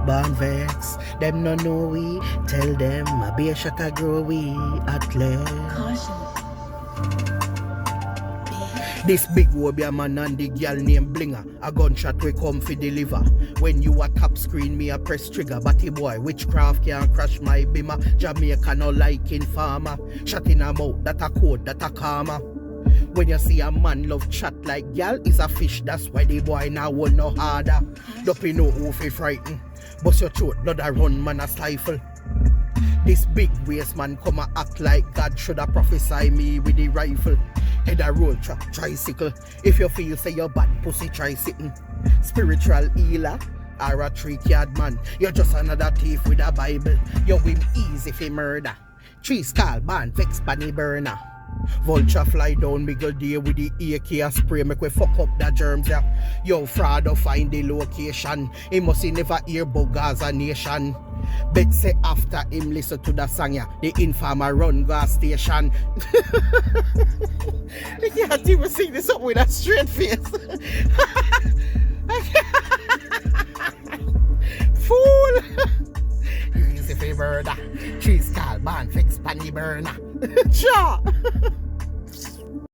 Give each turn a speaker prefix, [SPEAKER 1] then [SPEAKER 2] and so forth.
[SPEAKER 1] born vex. Them no know we. Tell them a beer shot a grow we. Athlete. This big wobia man and the girl named Blinger. A gunshot we come fi deliver. When you a top screen, me a press trigger. Batty boy, witchcraft can't crash my bimmer. Jamaica no like informer. Shot in a mouth, that a code, that a karma. When you see a man love chat like gal, is a fish. That's why the boy now will no harder. Don't know who fi frighten. Bust your throat, blood a run, man a stifle. This big waist man come a act like God. Should a prophesy me with the rifle. Head a roll truck, tricycle. If you feel say you're bad pussy, try sitting. Spiritual healer or a trick-yard man. You're just another thief with a Bible. You win easy fi murder. Tree skull, ban, vex, bunny burner. Vulture fly down middle day with the AK spray. Make we fuck up the germs, yeah. Yo, fraud to find the location. He must never hear about Gaza nation. Bet say after him listen to the song, yeah, the informer run gas station. You can't even sing this up with a straight face. Fool! Easy fi murder. Cheese call, man, fix panny burner. Cha!